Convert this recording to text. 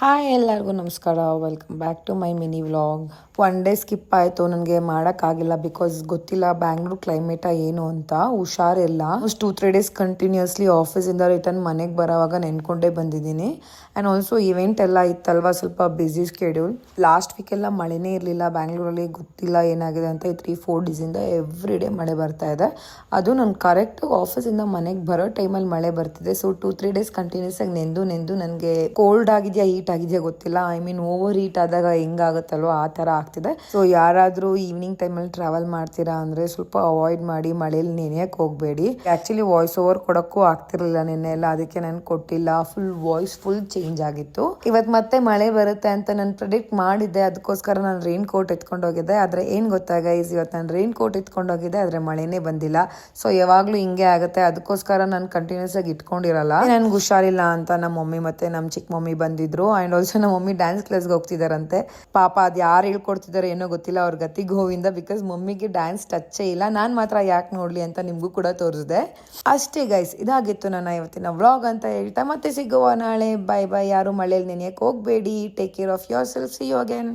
Hi ಎಲ್ಲರಿಗೂ ನಮಸ್ಕಾರ, welcome back to my mini vlog. One day skip ಆಯಿತು, ನನಗೆ ಮಾಡೋಕ್ಕಾಗಿಲ್ಲ ಬಿಕಾಸ್ ಗೊತ್ತಿಲ್ಲ ಬ್ಯಾಂಗ್ಳೂರ್ ಕ್ಲೈಮೇಟ ಏನು ಅಂತ, ಹುಷಾರಿಲ್ಲ. 2-3 ಡೇಸ್ ಕಂಟಿನ್ಯೂಸ್ಲಿ ಆಫೀಸಿಂದ ರಿಟರ್ನ್ ಮನೆಗೆ ಬರೋವಾಗ ನೆನ್ಕೊಂಡೇ ಬಂದಿದ್ದೀನಿ. ಆ್ಯಂಡ್ ಆಲ್ಸೋ ಇವೆಂಟ್ ಎಲ್ಲ ಇತ್ತಲ್ವ, ಸ್ವಲ್ಪ ಬ್ಯುಸಿ ಸ್ಕೆಡ್ಯೂಲ್. ಲಾಸ್ಟ್ ವೀಕೆಲ್ಲ ಮಳೆನೇ ಇರಲಿಲ್ಲ ಬ್ಯಾಂಗ್ಳೂರಲ್ಲಿ, ಗೊತ್ತಿಲ್ಲ ಏನಾಗಿದೆ ಅಂತ. 3-4 ಡೇಸಿಂದ ಎವ್ರಿ ಡೇ ಮಳೆ ಬರ್ತಾ ಇದೆ. ಅದು ನಾನು ಕರೆಕ್ಟ್ ಆಫೀಸಿಂದ ಮನೆಗೆ ಬರೋ ಟೈಮಲ್ಲಿ ಮಳೆ ಬರ್ತಿದೆ. ಸೊ 2-3 ಡೇಸ್ ಕಂಟಿನ್ಯೂಸ್ ಆಗಿ ನೆಂದು ನನಗೆ ಕೋಲ್ಡ್ ಆಗಿದೆಯಾ ಹೀಟ್ ಆಗಿದೆಯಾ ಗೊತ್ತಿಲ್ಲ. ಐ ಮೀನ್ ಓವರ್ ಹೀಟ್ ಆದಾಗ ಹೆಂಗಾಗುತ್ತಲ್ವ ಆ ಥರ ಆಗ್ತಿದೆ. ಸೊ ಯಾರಾದರೂ ಈವ್ನಿಂಗ್ ಟೈಮಲ್ಲಿ ಟ್ರಾವೆಲ್ ಮಾಡ್ತೀರಾ ಅಂದರೆ ಸ್ವಲ್ಪ ಅವಾಯ್ಡ್ ಮಾಡಿ, ಮಳೇಲಿ ನೆನೆಯಕ್ಕೆ ಹೋಗಬೇಡಿ. ಆ್ಯಕ್ಚುಲಿ ವಾಯ್ಸ್ ಓವರ್ ಕೊಡೋಕ್ಕೂ ಆಗ್ತಿರ್ಲಿಲ್ಲ ನಿನ್ನೆ ಎಲ್ಲ, ಅದಕ್ಕೆ ನಾನು ಕೊಟ್ಟಿಲ್ಲ. ವಾಯ್ಸ್ ಫುಲ್ ಚೇಂಜ್ ಆಗಿತ್ತು. ಇವತ್ತು ಮತ್ತೆ ಮಳೆ ಬರುತ್ತೆ ಅಂತ ನಾನು ಪ್ರಿಡಿಕ್ಟ್ ಮಾಡಿದ್ದೆ, ಅದಕ್ಕೋಸ್ಕರ ನಾನು ರೈನ್ ಕೋಟ್ ಎತ್ಕೊಂಡು ಹೋಗಿದ್ದೆ. ಆದರೆ ಏನು ಗೊತ್ತಾ ಗೈಸ್, ಇವತ್ತು ನಾನು ರೈನ್ ಕೋಟ್ ಎತ್ಕೊಂಡು ಹೋಗಿದ್ದೆ, ಆದರೆ ಮಳೆನೇ ಬಂದಿಲ್ಲ. ಸೊ ಯಾವಾಗಲೂ ಹಿಂಗೆ ಆಗುತ್ತೆ, ಅದಕ್ಕೋಸ್ಕರ ನಾನು ಕಂಟಿನ್ಯೂಸ್ ಆಗಿ ಇಟ್ಕೊಂಡಿರಲ್ಲ. ನನ್ಗೆ ಹುಷಾರಿಲ್ಲ ಅಂತ ನಮ್ಮ ಮಮ್ಮಿ ಮತ್ತೆ ನಮ್ಮ ಚಿಕ್ಕ ಮಮ್ಮಿ ಬಂದಿದ್ರು. ಆ್ಯಂಡ್ ಆಲ್ಸೋ ನಮ್ಮ ಮಮ್ಮಿ ಡ್ಯಾನ್ಸ್ ಕ್ಲಾಸ್ಗೆ ಹೋಗ್ತಿದಾರಂತೆ. ಪಾಪ ಅದು ಯಾರು ಹೇಳ್ಕೊಡ್ತಿದ್ದಾರೆ ಏನೋ ಗೊತ್ತಿಲ್ಲ, ಅವ್ರ ಗತಿ ಗೋವಿಂದ. ಬಿಕಾಸ್ ಮಮ್ಮಿಗೆ ಡ್ಯಾನ್ಸ್ ಟಚ್ಚೇ ಇಲ್ಲ. ನಾನು ಮಾತ್ರ ಯಾಕೆ ನೋಡಲಿ ಅಂತ ನಿಮಗೂ ಕೂಡ ತೋರಿಸಿದೆ. ಅಷ್ಟೇ ಗೈಸ್, ಇದಾಗಿತ್ತು ನನ್ನ ಇವತ್ತಿನ ವ್ಲಾಗ್ ಅಂತ ಹೇಳ್ತಾ ಮತ್ತೆ ಸಿಗುವ ನಾಳೆ. Bye bye. ಯಾರು ಮಳೆಯಲ್ಲಿ ನೆನೆಯಕ್ಕೆ ಹೋಗಬೇಡಿ. Take care of yourself. See you again.